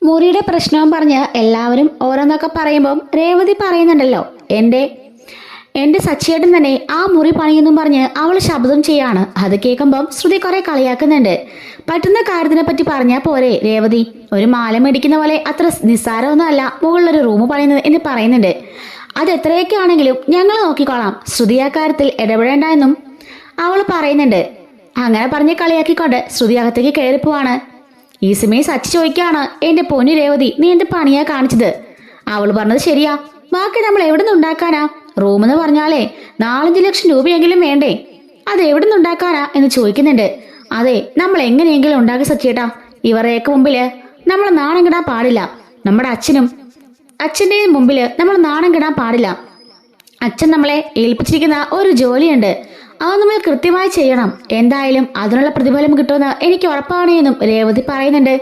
മുറിയുടെ പ്രശ്നവും പറഞ്ഞ് എല്ലാവരും ഓരോന്നൊക്കെ പറയുമ്പം രേവതി പറയുന്നുണ്ടല്ലോ, എന്റെ സച്ചിയേട്ടൻ തന്നെ ആ മുറി പണിയെന്നും പറഞ്ഞ് അവൾ ശബ്ദം ചെയ്യാണ്. അത് കേൾക്കുമ്പം ശ്രുതി കുറെ കളിയാക്കുന്നുണ്ട്. പറ്റുന്ന കാര്യത്തിനെ പറ്റി പറഞ്ഞാൽ പോരെ രേവതി, ഒരു മാല മേടിക്കുന്ന പോലെ അത്ര നിസ്സാരമൊന്നും അല്ല മുകളിലൊരു റൂം പണിയുന്നത് എന്ന് പറയുന്നുണ്ട്. അത് എത്രയൊക്കെ ആണെങ്കിലും ഞങ്ങൾ നോക്കിക്കോളാം, ശ്രുതി ആ കാര്യത്തിൽ ഇടപെടേണ്ട എന്നും അവൾ പറയുന്നുണ്ട്. അങ്ങനെ പറഞ്ഞ് കളിയാക്കിക്കൊണ്ട് ശ്രുതി അകത്തേക്ക് കയറിപ്പോവാണ്. ഈ സമയം സച്ചി ചോദിക്കാണ്, എന്റെ പൊന്നു രേവതി, നീ എന്ത് പണിയാ കാണിച്ചത്? അവൾ പറഞ്ഞത് ശരിയാ, ബാക്കി നമ്മൾ എവിടെ നിന്ന് ഉണ്ടാക്കാനാ? റൂമെന്ന് പറഞ്ഞാലേ 4-5 ലക്ഷം രൂപയെങ്കിലും വേണ്ടേ? അത് എവിടെ നിന്ന് ഉണ്ടാക്കാനാ എന്ന് ചോദിക്കുന്നുണ്ട്. അതെ, നമ്മൾ എങ്ങനെയെങ്കിലും ഉണ്ടാക്കി സച്ചിയേട്ടാ, ഇവരെയൊക്കെ മുമ്പില് നമ്മൾ നാണം കിടാൻ പാടില്ല. നമ്മുടെ അച്ഛൻ്റെയും മുമ്പില് നമ്മൾ നാണം കിടാൻ പാടില്ല. അച്ഛൻ നമ്മളെ ഏൽപ്പിച്ചിരിക്കുന്ന ഒരു ജോലിയുണ്ട്, അത് നമ്മൾ കൃത്യമായി ചെയ്യണം. എന്തായാലും അതിനുള്ള പ്രതിഫലം കിട്ടുമെന്ന് എനിക്ക് ഉറപ്പാണ് എന്നും രേവതി പറയുന്നുണ്ട്.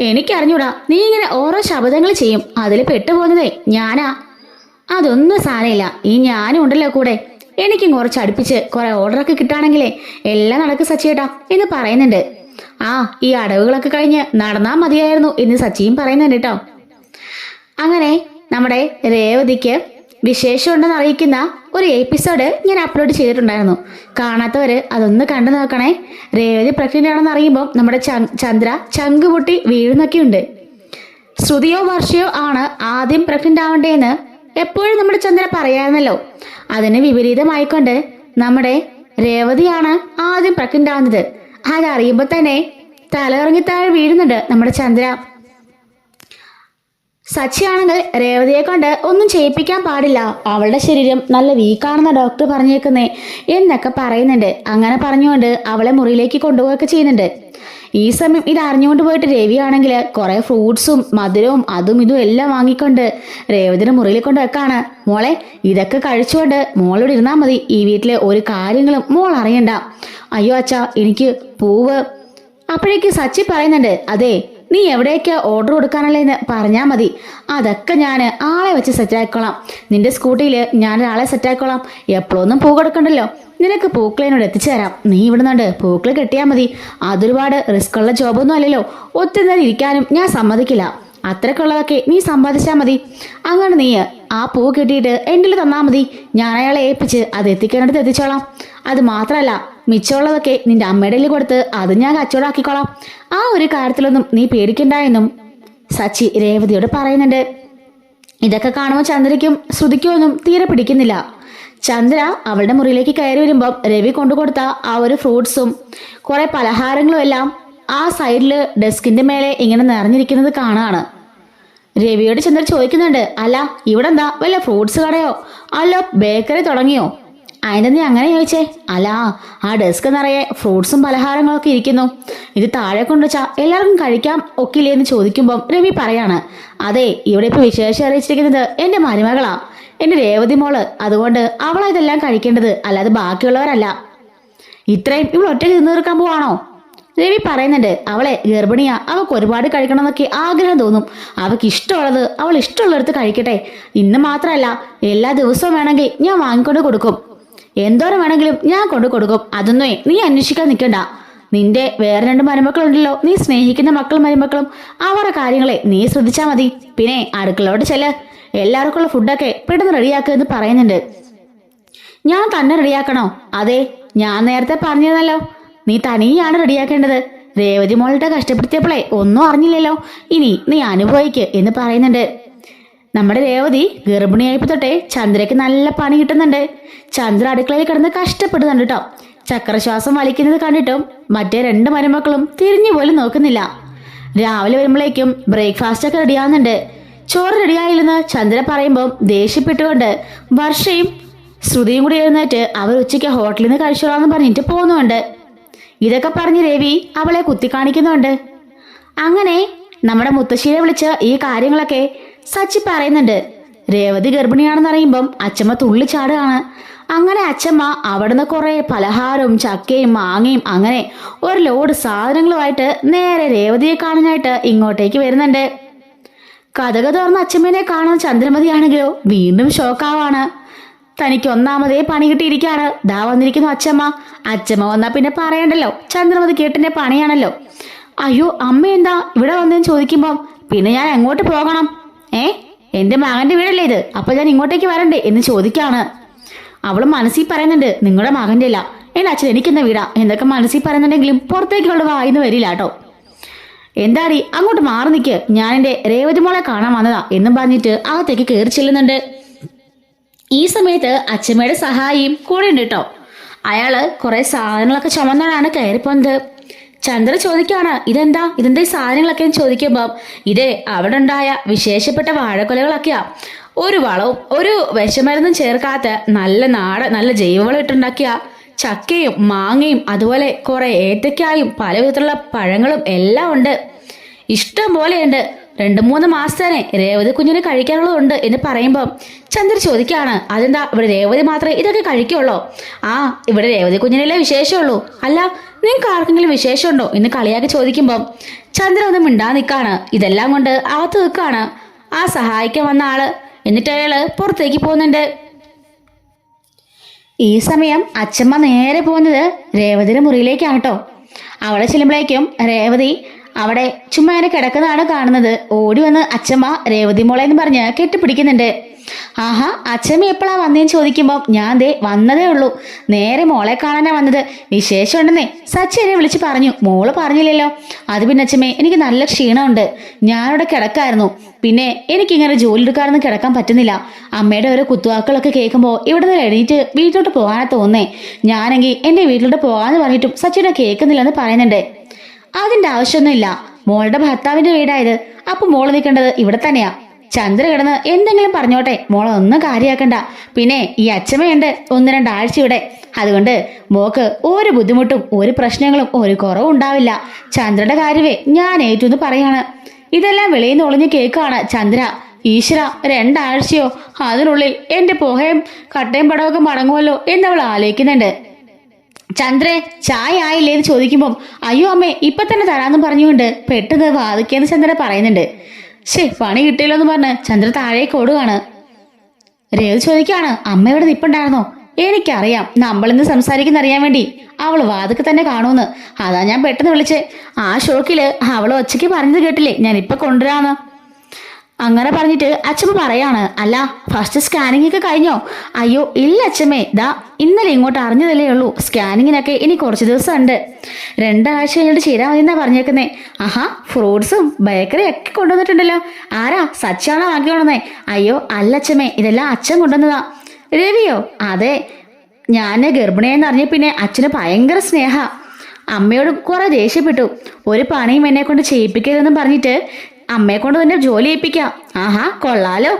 എനിക്കറിഞ്ഞൂടാ, നീ ഇങ്ങനെ ഓരോ ശബ്ദങ്ങൾ ചെയ്യും, അതിൽ പെട്ടുപോകുന്നതേ ഞാനാ. അതൊന്നും സാരമില്ല, ഈ ഞാനും ഉണ്ടല്ലോ കൂടെ, എനിക്കും കുറച്ച് അടുപ്പിച്ച് കുറെ ഓർഡറൊക്കെ കിട്ടുകയാണെങ്കിലേ എല്ലാം നടക്കും സച്ചിയേട്ടാ എന്ന് പറയുന്നുണ്ട്. ഈ അടവുകളൊക്കെ കഴിഞ്ഞ് നടന്നാ മതിയായിരുന്നു എന്ന് സച്ചിയും പറയുന്നുണ്ട് കേട്ടോ. അങ്ങനെ നമ്മുടെ രേവതിക്ക് വിശേഷം ഉണ്ടെന്ന് അറിയിക്കുന്ന ഒരു എപ്പിസോഡ് ഞാൻ അപ്ലോഡ് ചെയ്തിട്ടുണ്ടായിരുന്നു. കാണാത്തവര് അതൊന്ന് കണ്ടു നോക്കണേ. രേവതി പ്രഗ്നന്റ് ആണെന്ന് അറിയുമ്പോൾ നമ്മുടെ ചന്ദ്ര ചങ്ക് പൊട്ടി വീഴുന്നൊക്കെയുണ്ട്. ശ്രുതിയോ വർഷയോ ആണ് ആദ്യം പ്രഗ്നന്റ് ആവണ്ടേന്ന് എപ്പോഴും നമ്മുടെ ചന്ദ്ര പറയാറുന്നല്ലോ. അതിന് വിപരീതമായിക്കൊണ്ട് നമ്മുടെ രേവതിയാണ് ആദ്യം പ്രഗ്നന്റ് ആവുന്നത്. അതറിയുമ്പോൾ തന്നെ തലയിറങ്ങി താഴെ വീഴുന്നുണ്ട് നമ്മുടെ ചന്ദ്ര. സച്ചിയാണെങ്കിൽ രേവതിയെ കൊണ്ട് ഒന്നും ചെയ്യിപ്പിക്കാൻ പാടില്ല, അവളുടെ ശരീരം നല്ല വീക്കാണെന്ന ഡോക്ടർ പറഞ്ഞേക്കുന്നേ എന്നൊക്കെ പറയുന്നുണ്ട്. അങ്ങനെ പറഞ്ഞുകൊണ്ട് അവളെ മുറിയിലേക്ക് കൊണ്ടുപോവുകയൊക്കെ ചെയ്യുന്നുണ്ട്. ഈ സമയം ഇത് അറിഞ്ഞുകൊണ്ട് പോയിട്ട് രവിയാണെങ്കിൽ കുറെ ഫ്രൂട്ട്സും മധുരവും അതും ഇതും എല്ലാം വാങ്ങിക്കൊണ്ട് രേവതിയുടെ മുറിയിൽ കൊണ്ട് വെക്കാണ്. മോളെ, ഇതൊക്കെ കഴിച്ചുകൊണ്ട് മോളോട് ഇരുന്നാൽ മതി, ഈ വീട്ടിലെ ഒരു കാര്യങ്ങളും മോൾ അറിയണ്ട. അയ്യോ അച്ഛാ, എനിക്ക് പൂവ്. അപ്പോഴേക്ക് സച്ചി പറയുന്നുണ്ട്, അതെ, നീ എവിടേക്ക് ഓർഡർ കൊടുക്കാനല്ലേന്ന് പറഞ്ഞാൽ മതി, അതൊക്കെ ഞാൻ ആളെ വെച്ച് സെറ്റായിക്കോളാം. നിന്റെ സ്കൂട്ടിയിൽ ഞാൻ ഒരാളെ സെറ്റായിക്കോളാം. എപ്പോഴൊന്നും പൂ കൊടുക്കണ്ടല്ലോ, നിനക്ക് പൂക്കളെന്നോട് എത്തിച്ചു തരാം. നീ ഇവിടുന്നുണ്ട് പൂക്കൾ കെട്ടിയാൽ മതി. അതൊരുപാട് റിസ്ക് ഉള്ള ജോബൊന്നും അല്ലല്ലോ, ഒത്തിരി നേരം ഇരിക്കാനും ഞാൻ സമ്മതിക്കില്ല. അത്രക്കുള്ളതൊക്കെ നീ സമ്പാദിച്ചാൽ മതി. അങ്ങനെ നീ ആ പൂ കെട്ടിയിട്ട് എൻ്റെ തന്നാൽ മതി, ഞാൻ അയാളെ ഏൽപ്പിച്ച് അത് എത്തിക്കാനായിട്ട് എത്തിച്ചോളാം. അത് മാത്രമല്ല, മിച്ചമുള്ളതൊക്കെ നിന്റെ അമ്മയുടെ കൊടുത്ത് അത് ഞാൻ കച്ചവടമാക്കിക്കോളാം. ആ ഒരു കാര്യത്തിലൊന്നും നീ പേടിക്കണ്ട എന്നും സച്ചി രേവതിയോട് പറയുന്നുണ്ട്. ഇതൊക്കെ കാണുമ്പോൾ ചന്ദ്രയ്ക്കും ശ്രുതിക്കും ഒന്നും തീരെ പിടിക്കുന്നില്ല. ചന്ദ്ര അവളുടെ മുറിയിലേക്ക് കയറി വരുമ്പം രവി കൊണ്ടുകൊടുത്ത ആ ഒരു ഫ്രൂട്ട്സും കുറെ പലഹാരങ്ങളും എല്ലാം ആ സൈഡില് ഡെസ്കിന്റെ മേലെ ഇങ്ങനെ നിറഞ്ഞിരിക്കുന്നത് കാണാണ്. രവിയോട് ചന്ദ്ര ചോദിക്കുന്നുണ്ട്, അല്ല ഇവിടെ എന്താ വല്ല ഫ്രൂട്ട്സ് കടയോ അല്ലോ ബേക്കറി തുടങ്ങിയോ? അതിൻ്റെ നീ അങ്ങനെ ചോദിച്ചേ? അല്ല, ആ ഡെസ്ക് നിറയെ ഫ്രൂട്ട്സും പലഹാരങ്ങളൊക്കെ ഇരിക്കുന്നു, ഇത് താഴെ കൊണ്ടുവച്ചാ എല്ലാവർക്കും കഴിക്കാൻ ഒക്കില്ലേ എന്ന് ചോദിക്കുമ്പം രവി പറയാണ്, അതെ, ഇവിടെ ഇപ്പൊ വിശേഷം അറിയിച്ചിരിക്കുന്നത് എന്റെ മരുമകളാ, എന്റെ രേവതി മോള്, അതുകൊണ്ട് അവളാ ഇതെല്ലാം കഴിക്കേണ്ടത്, അല്ലാതെ ബാക്കിയുള്ളവരല്ല. ഇത്രയും ഇവൾ ഒറ്റയ്ക്ക് നിന്ന് തീർക്കാൻ പോവാണോ? രവി പറയുന്നുണ്ട്, അവളെ ഗർഭിണിയാ, അവൾക്ക് ഒരുപാട് കഴിക്കണമെന്നൊക്കെ ആഗ്രഹം തോന്നും, അവൾക്ക് ഇഷ്ടമുള്ളത് അവൾ ഇഷ്ടമുള്ളിടത്ത് കഴിക്കട്ടെ. ഇന്ന് മാത്രമല്ല, എല്ലാ ദിവസവും വേണമെങ്കിൽ ഞാൻ വാങ്ങിക്കൊണ്ട് കൊടുക്കും, എന്തോരം വേണമെങ്കിലും ഞാൻ കൊണ്ടു കൊടുക്കും. അതൊന്നേ നീ അന്വേഷിക്കാൻ നിൽക്കണ്ട. നിന്റെ വേറെ 2 മരുമക്കളുണ്ടല്ലോ, നീ സ്നേഹിക്കുന്ന മക്കളും മരുമക്കളും, അവരുടെ കാര്യങ്ങളെ നീ ശ്രദ്ധിച്ചാൽ മതി. പിന്നെ അടുക്കളയോട് ചെല്ല്, എല്ലാവർക്കുള്ള ഫുഡൊക്കെ പെട്ടെന്ന് റെഡിയാക്കുക എന്ന് പറയുന്നുണ്ട്. ഞാൻ തന്നെ റെഡിയാക്കണോ? അതെ, ഞാൻ നേരത്തെ പറഞ്ഞിരുന്നല്ലോ, നീ തനിയാണ് റെഡിയാക്കേണ്ടത്. രേവതി മോളുടെ കഷ്ടപ്പെടുത്തിയപ്പോഴേ ഒന്നും അറിഞ്ഞില്ലല്ലോ, ഇനി നീ അനുഭവിക്ക് എന്ന് പറയുന്നുണ്ട്. നമ്മുടെ രേവതി ഗർഭിണിയായപ്പോ തൊട്ടേ ചന്ദ്രയ്ക്ക് നല്ല പണി കിട്ടുന്നുണ്ട്. ചന്ദ്ര അടുക്കളയിൽ കിടന്ന് കഷ്ടപ്പെടുന്നുണ്ട് കേട്ടോ. ചക്രശ്വാസം വലിക്കുന്നത് കണ്ടിട്ടും മറ്റേ 2 മരുമക്കളും തിരിഞ്ഞു പോലും നോക്കുന്നില്ല. രാവിലെ വരുമ്പോഴേക്കും ബ്രേക്ക്ഫാസ്റ്റ് ഒക്കെ റെഡിയാവുന്നുണ്ട്. ചോറ് റെഡിയായില്ലെന്ന് ചന്ദ്ര പറയുമ്പോൾ ദേഷ്യപ്പെട്ടുകൊണ്ട് വർഷയും ശ്രുതിയും കൂടി എഴുന്നേറ്റ് അവർ ഉച്ചയ്ക്ക് ഹോട്ടലിൽ നിന്ന് കഴിച്ചോളാന്ന് പറഞ്ഞിട്ട് പോകുന്നുണ്ട്. ഇതൊക്കെ പറഞ്ഞ് രവി അവളെ കുത്തിക്കാണിക്കുന്നുണ്ട്. അങ്ങനെ നമ്മുടെ മുത്തശ്ശിയെ വിളിച്ച് ഈ കാര്യങ്ങളൊക്കെ സച്ചി പറയുന്നുണ്ട്. രേവതി ഗർഭിണിയാണെന്ന് അറിയുമ്പം അച്ഛമ്മ തുള്ളിച്ചാടുകയാണ്. അങ്ങനെ അച്ഛമ്മ അവിടുന്ന് കുറെ പലഹാരവും ചക്കയും മാങ്ങയും അങ്ങനെ ഒരു ലോഡ് സാധനങ്ങളുമായിട്ട് നേരെ രേവതിയെ കാണാനായിട്ട് ഇങ്ങോട്ടേക്ക് വരുന്നുണ്ട്. കഥക തുറന്ന അച്ഛമ്മേനെ കാണുന്ന ചന്ദ്രമതിയാണെങ്കിലോ വീണ്ടും ഷോക്കാവാണ്. തനിക്ക് ഒന്നാമതേ പണി കിട്ടിയിരിക്കുകയാണ്. ദാ വന്നിരിക്കുന്നു അച്ഛമ്മ. അച്ഛമ്മ വന്നാ പിന്നെ പറയണ്ടല്ലോ, ചന്ദ്രമതി കേട്ടിന്റെ പണിയാണല്ലോ. അയ്യോ, അമ്മ എന്താ ഇവിടെ വന്നതെന്ന് ചോദിക്കുമ്പം പിന്നെ ഞാൻ എങ്ങോട്ട് പോകണം? എന്റെ മകന്റെ വീടല്ലേ ഇത്, അപ്പൊ ഞാൻ ഇങ്ങോട്ടേക്ക് വരണ്ടേ എന്ന് ചോദിക്കാണ്. അവള് മനസ്സിൽ പറയുന്നുണ്ട്, നിങ്ങളുടെ മകന്റെ അല്ല, എന്റെ അച്ഛൻ എനിക്കെന്ന വീടാ എന്തൊക്കെ മനസ്സിൽ പറയുന്നുണ്ടെങ്കിലും പുറത്തേക്കുള്ള വായിന്ന് വരില്ല കേട്ടോ. എന്താടി അങ്ങോട്ട് മാറി നിൽക്ക്, ഞാൻ എന്റെ രേവതി മോളെ കാണാൻ വന്നതാ എന്നും പറഞ്ഞിട്ട് അകത്തേക്ക് കയറി ചെല്ലുന്നുണ്ട്. ഈ സമയത്ത് അച്ഛമ്മയുടെ സഹായിയും കൂടെ ഉണ്ട് കേട്ടോ. അയാള് കുറെ സാധനങ്ങളൊക്കെ ചുമന്നാണ് കയറിപ്പോന്നത്. ചന്ദ്ര ചോദിക്കാണ്, ഇതെന്താ ഈ സാധനങ്ങളൊക്കെ ചോദിക്കുമ്പോ ഇതേ അവിടെ ഉണ്ടായ വിശേഷപ്പെട്ട വാഴക്കൊലകളൊക്കെയാ. ഒരു വളവും ഒരു വിഷമരുന്നും ചേർക്കാത്ത നല്ല ജൈവവളം ഇട്ടുണ്ടാക്കിയ ചക്കയും മാങ്ങയും അതുപോലെ കുറെ ഏത്തക്കായും പല വിധത്തിലുള്ള പഴങ്ങളും എല്ലാം ഉണ്ട്. ഇഷ്ടം പോലെയുണ്ട്. 2-3 മാസത്തേനെ രേവതി കുഞ്ഞിന് കഴിക്കാനുള്ളതുണ്ട് എന്ന് പറയുമ്പം ചന്ദ്ര ചോദിക്കാണ്, അതെന്താ ഇവിടെ രേവതി മാത്രമേ ഇതൊക്കെ കഴിക്കുള്ളൂ? ഇവിടെ രേവതി കുഞ്ഞിനല്ലേ വിശേഷമുള്ളൂ, അല്ല നിങ്ങൾക്ക് ആർക്കെങ്കിലും വിശേഷമുണ്ടോ എന്ന് കളിയാക്കി ചോദിക്കുമ്പം ചന്ദ്ര ഒന്നും മിണ്ടാ നിൽക്കാണ്. ഇതെല്ലാം കൊണ്ട് അകത്ത് നിൽക്കാണ് ആ സഹായിക്കാൻ വന്ന ആള്. എന്നിട്ട് അയാള് പുറത്തേക്ക് പോകുന്നുണ്ട്. ഈ സമയം അച്ഛമ്മ നേരെ പോകുന്നത് രേവതിയുടെ മുറിയിലേക്കാണ് കേട്ടോ. അവിടെ ചെല്ലുമ്പോഴേക്കും രേവതി അവിടെ ചുമ്മാ കിടക്കുന്നതാണ് കാണുന്നത്. ഓടി വന്ന് അച്ഛമ്മ രേവതി മോളെ എന്ന് പറഞ്ഞ് കെട്ടിപ്പിടിക്കുന്നുണ്ട്. ആഹാ, അച്ഛമ്മ എപ്പോഴാ വന്നേന്ന് ചോദിക്കുമ്പോൾ ഞാൻ ദേ വന്നതേ ഉള്ളൂ, നേരെ മോളെ കാണാനാ വന്നത്, വിശേഷം ഉണ്ടെന്നേ സച്ചി എന്നെ വിളിച്ച് പറഞ്ഞു, മോള് പറഞ്ഞില്ലല്ലോ. അത് പിന്നെ അച്ഛമ്മേ എനിക്ക് നല്ല ക്ഷീണമുണ്ട്, ഞാനിവിടെ കിടക്കായിരുന്നു, പിന്നെ എനിക്കിങ്ങനെ ജോലി എടുക്കാറൊന്നും കിടക്കാൻ പറ്റുന്നില്ല. അമ്മയുടെ ഓരോ കുത്തുവാക്കുകളൊക്കെ കേൾക്കുമ്പോൾ ഇവിടെ നിന്ന് എഴുതിയിട്ട് വീട്ടിലോട്ട് പോകാനാ തോന്നേ. ഞാനെങ്കിൽ എൻ്റെ വീട്ടിലോട്ട് പോകാന്ന് പറഞ്ഞിട്ടും സച്ചിനെ കേൾക്കുന്നില്ലെന്ന് പറയുന്നുണ്ട്. അതിന്റെ ആവശ്യമൊന്നുമില്ല, മോളുടെ ഭർത്താവിന്റെ വീടായത്, അപ്പൊ മോള് നിൽക്കേണ്ടത് ഇവിടെ തന്നെയാ. ചന്ദ്ര കിടന്ന് എന്തെങ്കിലും പറഞ്ഞോട്ടെ, മോളെ ഒന്നും കാര്യാക്കണ്ട. പിന്നെ ഈ അച്ഛമ്മയുണ്ട് 1-2 ആഴ്ച ഇവിടെ, അതുകൊണ്ട് മോക്ക് ഒരു ബുദ്ധിമുട്ടും ഒരു പ്രശ്നങ്ങളും ഒരു കുറവും ഉണ്ടാവില്ല. ചന്ദ്രയുടെ കാര്യമേ ഞാൻ ഏറ്റു പറയാണ്. ഇതെല്ലാം വെളിയിൽ നിന്ന് ഒളിഞ്ഞ് കേൾക്കാണ് ചന്ദ്ര. ഈശ്വര, 2 ആഴ്ചയോ, അതിനുള്ളിൽ എന്റെ പുകയും കട്ടയും പടമൊക്കെ മടങ്ങുമല്ലോ എന്നവൾ ആലോചിക്കുന്നുണ്ട്. ചന്ദ്രേ, ചായ ആയില്ലേന്ന് ചോദിക്കുമ്പം അയ്യോ അമ്മേ ഇപ്പൊ തന്നെ തരാമെന്ന് പറഞ്ഞുകൊണ്ട് പെട്ടെന്ന് വാതിക്കേന്ന് ചന്ദ്ര പറയുന്നുണ്ട്. പണി കിട്ടിയല്ലോ എന്ന് പറഞ്ഞ് ചന്ദ്ര താഴേക്ക് ഓടുകയാണ്. രേവതി ചോദിക്കാണ്, അമ്മ ഇവിടെ നിപ്പുണ്ടായിരുന്നോ? എനിക്കറിയാം നമ്മളിന്ന് സംസാരിക്കുന്ന അറിയാൻ വേണ്ടി അവള് വാതിക്ക് തന്നെ കാണൂന്ന്, അതാ ഞാൻ പെട്ടെന്ന് വിളിച്ചേ. ആ ഷോക്കില് അവള് ഒച്ചയ്ക്ക് പറഞ്ഞത് കേട്ടില്ലേ ഞാൻ ഇപ്പൊ കൊണ്ടുവരാന്ന്. അങ്ങനെ പറഞ്ഞിട്ട് അച്ഛമ്മ പറയാണ്, അല്ല ഫസ്റ്റ് സ്കാനിങ് ഒക്കെ കഴിഞ്ഞോ? അയ്യോ ഇല്ല അച്ഛമ്മേ, ഇന്നലെ ഇങ്ങോട്ട് അറിഞ്ഞതല്ലേ ഉള്ളൂ. സ്കാനിങ്ങിനൊക്കെ ഇനി കുറച്ച് ദിവസം ഉണ്ട്, 2 ആഴ്ച കഴിഞ്ഞിട്ട് ചെയ്താൽ മതി എന്നാ പറഞ്ഞേക്കുന്നേ. ആഹാ, ഫ്രൂട്ട്സും ബേക്കറി ഒക്കെ കൊണ്ടുവന്നിട്ടുണ്ടല്ലോ. ആരാ, സച്ചാണോ വാങ്ങിക്കൊണ്ടുവന്നേ? അയ്യോ അല്ല അച്ഛമ്മേ, ഇതെല്ലാം അച്ഛൻ കൊണ്ടുവന്നതാ. രവിയോ? അതെ, ഞാൻ ഗർഭിണിയെന്ന് അറിഞ്ഞ പിന്നെ അച്ഛന് ഭയങ്കര സ്നേഹ. അമ്മയോട് കുറെ ദേഷ്യപ്പെട്ടു, ഒരു പണിയും എന്നെ കൊണ്ട് ചെയ്യിപ്പിക്കരുതെന്ന് പറഞ്ഞിട്ട് അമ്മയെ കൊണ്ട് തന്നെ ജോലി ചെയ്യിപ്പിക്കാം. ആഹാ കൊള്ളാലോ,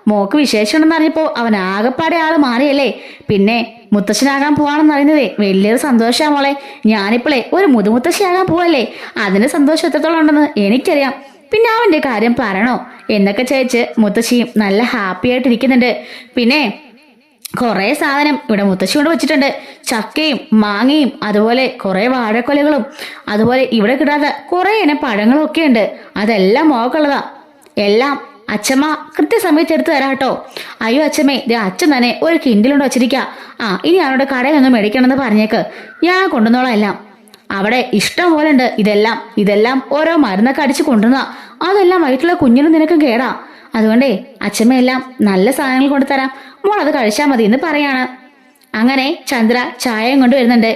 മോക്ക് വിശേഷം ഉണ്ടെന്ന് അറിഞ്ഞപ്പോ അവൻ ആകെപ്പാടെ ആള് മാറിയല്ലേ. പിന്നെ മുത്തശ്ശനാകാൻ പോവാണെന്ന് അറിയുന്നതേ വലിയൊരു സന്തോഷാ മോളെ. ഞാനിപ്പോളേ ഒരു മുതുമുത്തശ്ശിയാകാൻ പോവല്ലേ, അതിന് സന്തോഷം എത്രത്തോളം ഉണ്ടെന്ന് എനിക്കറിയാം. പിന്നെ അവന്റെ കാര്യം പറയണോ എന്നൊക്കെ ചോദിച്ച് മുത്തശ്ശിയും നല്ല ഹാപ്പി ആയിട്ടിരിക്കുന്നുണ്ട്. പിന്നെ കുറെ സാധനം ഇവിടെ മുത്തശ്ശി കൊണ്ട് വെച്ചിട്ടുണ്ട്, ചക്കയും മാങ്ങയും അതുപോലെ കുറെ വാഴക്കൊലകളും അതുപോലെ ഇവിടെ കിട്ടാത്ത കുറെ ഇനം പഴങ്ങളും ഒക്കെ ഉണ്ട്. അതെല്ലാം മോക്കുള്ളതാ, എല്ലാം അച്ഛമ്മ കൃത്യസമയത്ത് എടുത്തു തരാം കേട്ടോ. അയ്യോ അച്ഛമ്മേ, ഇത് അച്ഛൻ തന്നെ ഒരു കിൻഡിലുണ്ട് വെച്ചിരിക്ക. ഇനി അവരുടെ കടയിൽ നിന്ന് മേടിക്കണമെന്ന് പറഞ്ഞേക്ക്, ഞാൻ കൊണ്ടുവന്നോളാം എല്ലാം. അവിടെ ഇഷ്ടം പോലെ ഉണ്ട്. ഇതെല്ലാം ഓരോ മരുന്നൊക്കെ അടിച്ച് കൊണ്ടുവന്ന, അതെല്ലാം വയറ്റിലുള്ള കുഞ്ഞിനും നിനക്കും കേടാ. അതുകൊണ്ടേ അച്ഛമ്മയെല്ലാം നല്ല സാധനങ്ങൾ കൊണ്ടുതരാം, മോൾ അത് കഴിച്ചാൽ മതി എന്ന് പറയാണ്. അങ്ങനെ ചന്ദ്ര ചായയും കൊണ്ട് വരുന്നുണ്ട്.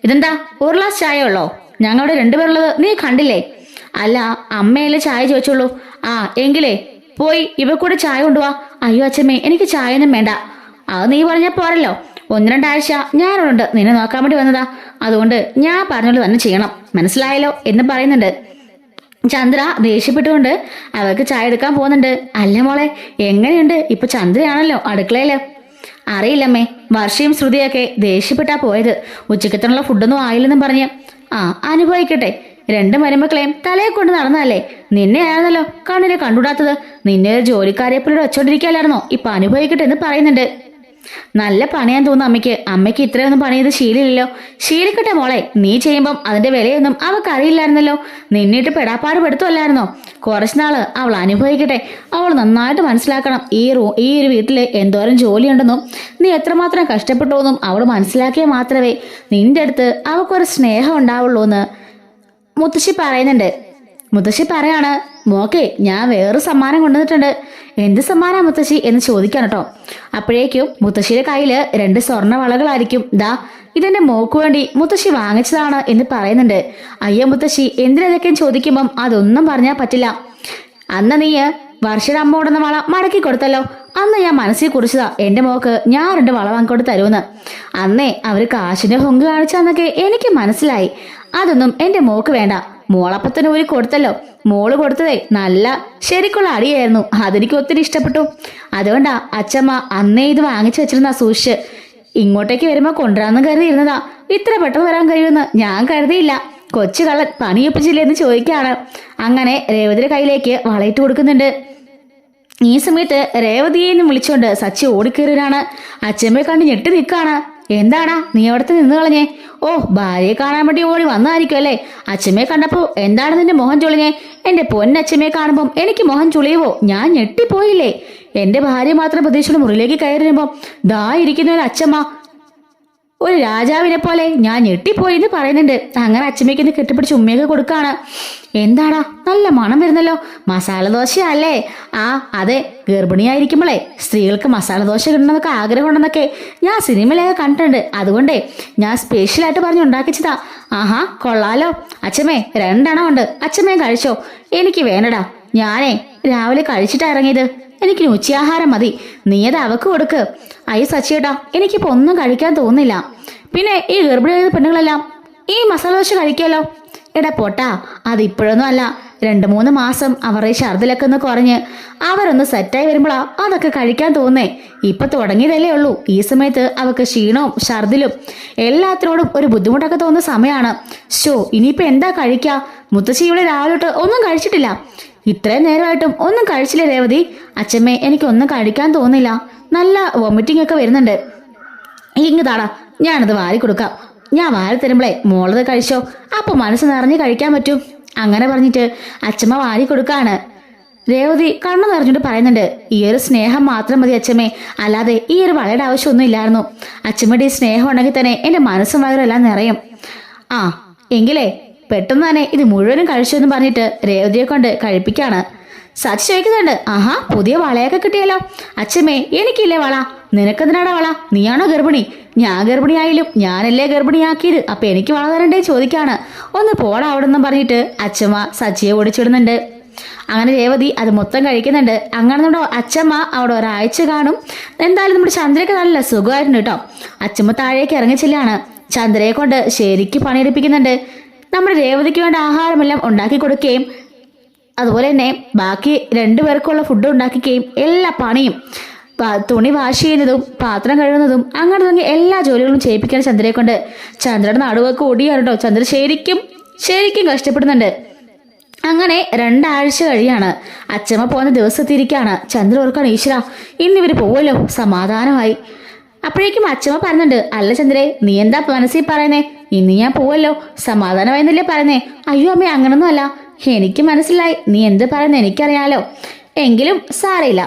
ഇതെന്താ 1 ഗ്ലാസ് ചായ ഉള്ളോ? ഞങ്ങളുടെ 2 പേരുള്ളത് നീ കണ്ടില്ലേ? അല്ല അമ്മയല്ലേ ചായ ചോദിച്ചുള്ളൂ. എങ്കിലേ പോയി ഇവ കൂടെ ചായ കൊണ്ടുപോവാ. അയ്യോ അച്ഛമ്മേ, എനിക്ക് ചായയൊന്നും വേണ്ട. അത് നീ പറഞ്ഞാൽ പോരല്ലോ, 1-2 ആഴ്ച ഞാനുണ്ട് നിന്നെ നോക്കാൻ വേണ്ടി വന്നതാ, അതുകൊണ്ട് ഞാൻ പറഞ്ഞോളൂ തന്നെ ചെയ്യണം, മനസ്സിലായല്ലോ എന്ന് പറയുന്നുണ്ട്. ചന്ദ്ര ദേഷ്യപ്പെട്ടുകൊണ്ട് അവർക്ക് ചായ എടുക്കാൻ പോകുന്നുണ്ട്. അല്ല മോളെ, എങ്ങനെയുണ്ട് ഇപ്പൊ? ചന്ദ്രയാണല്ലോ അടുക്കളയില്. അറിയില്ലമ്മേ, വർഷയും ശ്രുതിയൊക്കെ ദേഷ്യപ്പെട്ടാ പോയത്, ഉച്ചക്കത്തിനുള്ള ഫുഡൊന്നും ആയില്ലെന്നും പറഞ്ഞ്. അനുഭവിക്കട്ടെ, 2 മരുമക്കളെയും തലയെ കൊണ്ട് നടന്നതല്ലേ. നിന്നെ ആയിരുന്നല്ലോ കണ്ണിനെ കണ്ടുകൂടാത്തത്, നിന്നെ ഒരു ജോലിക്കാരെ പോലെ വെച്ചോണ്ടിരിക്കാനായിരുന്നോ? ഇപ്പൊ അനുഭവിക്കട്ടെ എന്ന് പറയുന്നുണ്ട്. നല്ല പണിയാൻ തോന്നുന്നു അമ്മയ്ക്ക് ഇത്രയൊന്നും പണി ചെയ്ത് ശീലമില്ലല്ലോ. ശീലിക്കട്ടെ മോളെ, നീ ചെയ്യുമ്പം അതിന്റെ വിലയൊന്നും അവൾക്ക് അറിയില്ലായിരുന്നല്ലോ, നിന്നിട്ട് പെടാപ്പാട് പെടുത്തുമല്ലായിരുന്നോ? കുറച്ചുനാള് അവൾ അനുഭവിക്കട്ടെ, അവൾ നന്നായിട്ട് മനസ്സിലാക്കണം ഈ ഒരു വീട്ടില് എന്തോരം ജോലിയുണ്ടെന്നും നീ എത്രമാത്രം കഷ്ടപ്പെട്ടോന്നും അവൾ മനസ്സിലാക്കിയാൽ മാത്രമേ നിന്റെ അടുത്ത് അവൾക്കൊരു സ്നേഹം ഉണ്ടാവുള്ളൂ എന്ന് മുത്തശ്ശി പറയുന്നുണ്ട്. മുത്തശ്ശി പറയാണ്, മോക്കെ ഞാൻ വേറൊരു സമ്മാനം കൊണ്ടുവന്നിട്ടുണ്ട്. എന്ത് സമ്മാനാ മുത്തശ്ശി എന്ന് ചോദിക്കാൻ കേട്ടോ. അപ്പോഴേക്കും മുത്തശ്ശിയുടെ കയ്യില് 2 സ്വർണ്ണ വളകളായിരിക്കും. ദാ ഇതെന്റെ മോക്ക് വേണ്ടി മുത്തശ്ശി വാങ്ങിച്ചതാണ് എന്ന് പറയുന്നുണ്ട്. അയ്യോ മുത്തശ്ശി എന്തിനതൊക്കെ ചോദിക്കുമ്പം അതൊന്നും പറഞ്ഞാൽ പറ്റില്ല. അന്ന് നീ വർഷയുടെ അമ്മ ഉടന്ന വള മടക്കി കൊടുത്തല്ലോ, അന്ന് ഞാൻ മനസ്സിൽ കുറിച്ചതാ എന്റെ മോക്ക് ഞാൻ 2 വള വാങ്ങിക്കൊണ്ട് തരുമെന്ന്. അന്നേ അവര് കാശിന്റെ ഹൊങ്ക് കാണിച്ചാന്നൊക്കെ എനിക്ക് മനസ്സിലായി. അതൊന്നും എന്റെ മോക്ക് വേണ്ട. മോളപ്പത്തിന് ഒരു കൊടുത്തല്ലോ, മോള് കൊടുത്തതേ നല്ല ശരിക്കുള്ള അടിയായിരുന്നു. അതെനിക്ക് ഒത്തിരി ഇഷ്ടപ്പെട്ടു. അതുകൊണ്ടാ അച്ഛമ്മ അന്നേ ഇത് വാങ്ങിച്ചു വെച്ചിരുന്ന സൂക്ഷിച്ച്. ഇങ്ങോട്ടേക്ക് വരുമ്പോ കൊണ്ടുവരാന്ന് കരുതിയിരുന്നതാ. ഇത്ര പെട്ടെന്ന് വരാൻ കഴിയുമെന്ന് ഞാൻ കരുതിയില്ല. കൊച്ചു കള്ളൻ പണിയൊപ്പിച്ചില്ലേ എന്ന് ചോദിക്കാണ്. അങ്ങനെ രേവതിയുടെ കയ്യിലേക്ക് വളയിട്ട് കൊടുക്കുന്നുണ്ട്. ഈ സമയത്ത് രേവതിയെ നിന്ന് വിളിച്ചുകൊണ്ട് സച്ചി ഓടിക്കേറിയാണ്. അച്ഛമ്മയെ കണ്ട് ഞെട്ടി നിൽക്കാണ്. എന്താടാ നീ അവിടുത്തെ നിന്ന് കളഞ്ഞേ? ഓ, ഭാര്യയെ കാണാൻ വേണ്ടി ഓടി വന്നതായിരിക്കും അല്ലേ? അച്ഛമ്മയെ കണ്ടപ്പോ എന്താണ് നിന്റെ മോഹൻ ചുളിഞ്ഞേ? എന്റെ പൊന്നച്ഛമ്മയെ കാണുമ്പം എനിക്ക് മോഹൻ ചുളിയുവോ? ഞാൻ ഞെട്ടിപ്പോയില്ലേ. എന്റെ ഭാര്യ മാത്രം പ്രതീക്ഷയുടെ മുറിയിലേക്ക് കയറി വരുമ്പം ദാ ഇരിക്കുന്ന ഒരു അച്ഛമ്മ, ഒരു രാജാവിനെ പോലെ ഞാൻ ഞെട്ടിപ്പോയി എന്ന് പറയുന്നുണ്ട്. അങ്ങനെ അച്ഛമ്മയ്ക്ക് ഒന്ന് കെട്ടിപ്പിടിച്ച് ഉമ്മയൊക്കെ കൊടുക്കാണ്. എന്താടാ നല്ല മണം വരുന്നല്ലോ, മസാല ദോശയല്ലേ? ആ അതെ, ഗർഭിണിയായിരിക്കുമ്പോളേ സ്ത്രീകൾക്ക് മസാല ദോശ കിട്ടണമെന്നൊക്കെ ആഗ്രഹമുണ്ടെന്നൊക്കെ ഞാൻ സിനിമയിലൊക്കെ കണ്ടിട്ടുണ്ട്. അതുകൊണ്ടേ ഞാൻ സ്പെഷ്യലായിട്ട് പറഞ്ഞ് ഉണ്ടാക്കിച്ചതാ. ആഹാ കൊള്ളാലോ. അച്ഛമ്മേ 2 എണ്ണം ഉണ്ട്, അച്ഛമ്മയും കഴിച്ചോ? എനിക്ക് വേണ്ടടാ, ഞാനേ രാവിലെ കഴിച്ചിട്ടാ ഇറങ്ങിയത്. എനിക്ക് ഉച്ചയാഹാരം മതി, നീ അത് അവക്ക് കൊടുക്ക്. അയ്യോ സച്ചിയേട്ടാ, എനിക്കിപ്പോ ഒന്നും കഴിക്കാൻ തോന്നില്ല. പിന്നെ ഈ ഗർഭിണിയായ പെണ്ണുങ്ങളെല്ലാം ഈ മസാല ദോശ കഴിക്കാലോ. എടാ പൊട്ടാ, അതിപ്പോഴൊന്നും അല്ല, 2-3 മാസം അവരുടെ ഛർദിലൊക്കെ ഒന്ന് കുറഞ്ഞ് അവരൊന്ന് സെറ്റായി വരുമ്പോഴാ അതൊക്കെ കഴിക്കാൻ തോന്നേ. ഇപ്പൊ തുടങ്ങിയതല്ലേ ഉള്ളൂ. ഈ സമയത്ത് അവർക്ക് ക്ഷീണവും ഛർദിലും എല്ലാത്തിനോടും ഒരു ബുദ്ധിമുട്ടൊക്കെ തോന്നുന്ന സമയമാണ്. ഷോ ഇനിയിപ്പോ എന്താ കഴിക്കാ? മുത്തശ്ശി ഇവിടെ രാവിലെ ഒന്നും കഴിച്ചിട്ടില്ല. ഇത്രയും നേരമായിട്ടും ഒന്നും കഴിച്ചില്ല രേവതി. അച്ഛമ്മേ എനിക്കൊന്നും കഴിക്കാൻ തോന്നില്ല, നല്ല വൊമിറ്റിംഗ് ഒക്കെ വരുന്നുണ്ട്. ഇങ്ങ് താടാ, ഞാനത് വാരി കൊടുക്കാം. ഞാൻ വാരി തരുമ്പളേ മോളത് കഴിച്ചോ, അപ്പൊ മനസ്സ് നിറഞ്ഞ് കഴിക്കാൻ പറ്റും. അങ്ങനെ പറഞ്ഞിട്ട് അച്ഛമ്മ വാരി കൊടുക്കാണ്. രേവതി കണ്ണു നിറഞ്ഞിട്ട് പറയുന്നുണ്ട്, ഈ ഒരു സ്നേഹം മാത്രം മതി അച്ഛമ്മേ, അല്ലാതെ ഈ ഒരു വളയുടെ ആവശ്യമൊന്നും ഇല്ലായിരുന്നു. അച്ഛമ്മയുടെ ഈ സ്നേഹം ഉണ്ടെങ്കിൽ തന്നെ എന്റെ മനസ്സും വയറെല്ലാം നിറയും. ആ എങ്കിലേ പെട്ടെന്ന് തന്നെ ഇത് മുഴുവനും കഴിച്ചു എന്ന് പറഞ്ഞിട്ട് രേവതിയെ കൊണ്ട് കഴിപ്പിക്കാണ്. സച്ചി ചോദിക്കുന്നുണ്ട്, ആഹാ പുതിയ വളയൊക്കെ കിട്ടിയല്ലോ. അച്ഛമ്മേ എനിക്കില്ലേ വള? നിനക്കെന്തിനാടാ വള? നീയാണോ ഗർഭിണി? ഞാൻ ഗർഭിണിയായാലും ഞാനല്ലേ ഗർഭിണിയാക്കിയത്, അപ്പൊ എനിക്ക് വള തരണ്ടേ ചോദിക്കാണ്. ഒന്ന് പോടാ അവിടെ നിന്നും പറഞ്ഞിട്ട് അച്ഛമ്മ സച്ചിയെ ഓടിച്ചിടുന്നുണ്ട്. അങ്ങനെ രേവതി അത് മൊത്തം കഴിക്കുന്നുണ്ട്. അങ്ങനെ നമ്മുടെ അച്ഛമ്മ അവിടെ ഒരാഴ്ച കാണും. എന്തായാലും നമ്മുടെ ചന്ദ്രയ്ക്ക് നല്ല സുഖമായിരുന്നു കേട്ടോ. അച്ഛമ്മ താഴേക്ക് ഇറങ്ങിച്ചില്ലാണ്. ചന്ദ്രയെ കൊണ്ട് ശരിക്ക് പണിയെടുപ്പിക്കുന്നുണ്ട്. നമ്മുടെ രേവതിക്ക് വേണ്ട ആഹാരമെല്ലാം ഉണ്ടാക്കി കൊടുക്കുകയും അതുപോലെ തന്നെ ബാക്കി 2 പേർക്കുള്ള ഫുഡ് ഉണ്ടാക്കുകയും എല്ലാ പണിയും തുണി വാഷ് ചെയ്യുന്നതും പാത്രം കഴുകുന്നതും അങ്ങനെ തുടങ്ങി എല്ലാ ജോലികളും ചെയ്യിപ്പിക്കാൻ ചന്ദ്രയെ കൊണ്ട്. ചന്ദ്രയുടെ നടുവൊക്കെ ഓടിയാണ് കേട്ടോ. ചന്ദ്ര ശരിക്കും കഷ്ടപ്പെടുന്നുണ്ട്. അങ്ങനെ 2 ആഴ്ച കഴിയാണ്. അച്ഛമ്മ പോകുന്ന ദിവസത്തിരിക്കാണ്. ചന്ദ്ര ഓർക്കാണ്, ഈശ്വര ഇന്നിവര് പോവല്ലോ, സമാധാനമായി. അപ്പോഴേക്കും അച്ഛമ്മ പറയുന്നുണ്ട്, അല്ല ചന്ദ്രേ നീ എന്താ മനസ്സിൽ പറയുന്നേ? ഇന്ന് ഞാൻ പോവല്ലോ, സമാധാനമായെന്നല്ലേ പറയുന്നേ? അയ്യോ അമ്മേ അങ്ങനൊന്നും അല്ല, എനിക്ക് മനസ്സിലായി നീ എന്ത് പറയുന്നത് എനിക്കറിയാലോ. എങ്കിലും സാരയില്ല,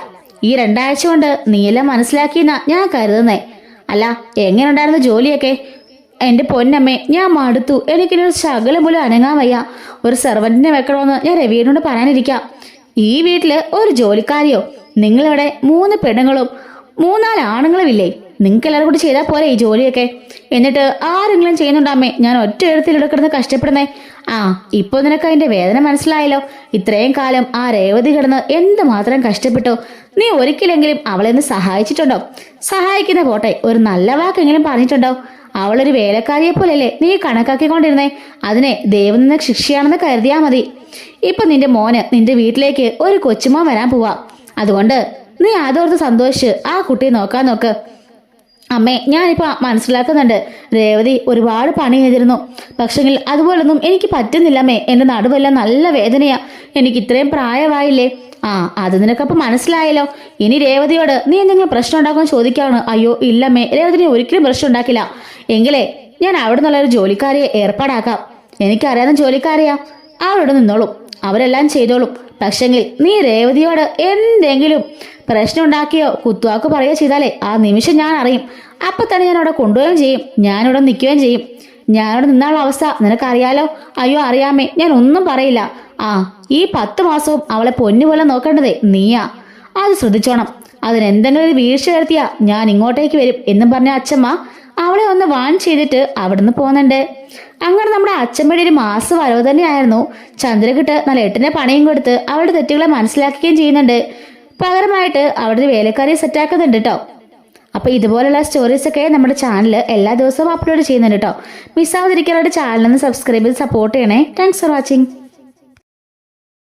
ഈ 2 ആഴ്ച കൊണ്ട് നീയെല്ലാം മനസ്സിലാക്കിയെന്നാ ഞാൻ കരുതുന്നേ. അല്ല എങ്ങനെ ഉണ്ടായിരുന്നു ജോലിയൊക്കെ? എന്റെ പൊന്നമ്മേ ഞാൻ മടുത്തു, എനിക്കിനൊരു ശകലം പോലും അനങ്ങാൻ വയ്യ. ഒരു സെർവന്റിനെ വെക്കണമെന്ന് ഞാൻ രവിയോട് പറയാനിരിക്കാം. ഈ വീട്ടില് ഒരു ജോലിക്കാരിയോ? നിങ്ങളിവിടെ 3 പെണ്ണുങ്ങളും 3-4 ആണുങ്ങളും ഇല്ലേ? നിങ്ങൾക്ക് എല്ലാവരും കൂടി ചെയ്താൽ പോരെ ഈ ജോലിയൊക്കെ? എന്നിട്ട് ആരെങ്കിലും ചെയ്യുന്നുണ്ടാമേ ഞാൻ ഒറ്റ എഴുത്തിൽ കിടന്ന് കഷ്ടപ്പെടുന്നേ? ആ ഇപ്പൊ നിനക്ക് അതിന്റെ വേദന മനസ്സിലായല്ലോ. ഇത്രയും കാലം ആ രേവതി കിടന്ന് എന്തുമാത്രം കഷ്ടപ്പെട്ടു. നീ ഒരിക്കലെങ്കിലും അവളെ ഒന്ന് സഹായിച്ചിട്ടുണ്ടോ? സഹായിക്കുന്ന പോട്ടെ, ഒരു നല്ല വാക്കെങ്കിലും പറഞ്ഞിട്ടുണ്ടോ? അവളൊരു വേലക്കാരിയെ പോലല്ലേ നീ കണക്കാക്കിക്കൊണ്ടിരുന്നേ? അതിനെ ദൈവം നിന്ന ശിക്ഷയാണെന്ന് കരുതിയാ മതി. ഇപ്പൊ നിന്റെ മോന് നിന്റെ വീട്ടിലേക്ക് ഒരു കൊച്ചുമോൻ വരാൻ പോവാ. അതുകൊണ്ട് നീ അതോർത്ത് സന്തോഷിച്ച് ആ കുട്ടിയെ നോക്കാൻ നോക്ക്. അമ്മേ ഞാനിപ്പോ മനസ്സിലാക്കുന്നുണ്ട്, രേവതി ഒരുപാട് പണി ചെയ്തിരുന്നു. പക്ഷെങ്കിൽ അതുപോലൊന്നും എനിക്ക് പറ്റുന്നില്ലമ്മേ. എന്റെ നടുവെല്ലാം നല്ല വേദനയാ. എനിക്ക് ഇത്രയും പ്രായമായില്ലേ? ആ അത് നിനക്കപ്പോ മനസ്സിലായല്ലോ. ഇനി രേവതിയോട് നീ എന്തെങ്കിലും പ്രശ്നം ഉണ്ടാക്കുമെന്ന് ചോദിക്കാണ്. അയ്യോ ഇല്ലമ്മേ, രേവതിനെ ഒരിക്കലും പ്രശ്നം ഉണ്ടാക്കില്ല. എങ്കിലേ ഞാൻ അവിടെ നിന്നുള്ളൊരു ജോലിക്കാരിയെ ഏർപ്പാടാക്കാം. എനിക്കറിയാവുന്ന ജോലിക്കാരിയാ, അവരോട് നിന്നോളും, അവരെല്ലാം ചെയ്തോളും. പക്ഷെങ്കിൽ നീ രേവതിയോട് എന്തെങ്കിലും പ്രശ്നം ഉണ്ടാക്കിയോ കുത്തുവാക്ക് പറയുകയോ ചെയ്താലേ ആ നിമിഷം ഞാൻ അറിയും. അപ്പൊ തന്നെ ഞാൻ അവിടെ കൊണ്ടുപോവുകയും ചെയ്യും, ഞാനിവിടെ നിൽക്കുകയും ചെയ്യും. ഞാനിവിടെ നിന്നുള്ള അവസ്ഥ നിനക്കറിയാലോ. അയ്യോ അറിയാമേ, ഞാൻ ഒന്നും പറയില്ല. ആ ഈ 10 മാസവും അവളെ പൊന്നുപോലെ നോക്കേണ്ടതേ നീയാ. അത് ശ്രദ്ധിച്ചോണം. അതിനെന്തെങ്കിലും ഒരു വീഴ്ച വരുത്തിയാ ഞാൻ ഇങ്ങോട്ടേക്ക് വരും എന്നും പറഞ്ഞ അച്ഛമ്മ അവളെ ഒന്ന് വാൺ ചെയ്തിട്ട് അവിടുന്ന് പോകുന്നുണ്ട്. അങ്ങനെ നമ്മുടെ അച്ഛമ്മയുടെ ഒരു മാസ വരവ് തന്നെയായിരുന്നു. ചന്ദ്രകിട്ട് നല്ല 8ന്റെ പണിയും കൊടുത്ത് അവളുടെ തെറ്റുകളെ മനസ്സിലാക്കുകയും ചെയ്യുന്നുണ്ട്. പകരമായിട്ട് അവിടെ ഒരു വേലക്കാരിയെ സെറ്റാക്കുന്നുണ്ട് കേട്ടോ. അപ്പൊ ഇതുപോലുള്ള സ്റ്റോറീസ് ഒക്കെ നമ്മുടെ ചാനൽ എല്ലാ ദിവസവും അപ്ലോഡ് ചെയ്യുന്നുണ്ട് കേട്ടോ. മിസ്സാവാതിരിക്കാനായിട്ട് ചാനലിന് സബ്സ്ക്രൈബ് ചെയ്ത് സപ്പോർട്ട് ചെയ്യണേ. Thanks for watching.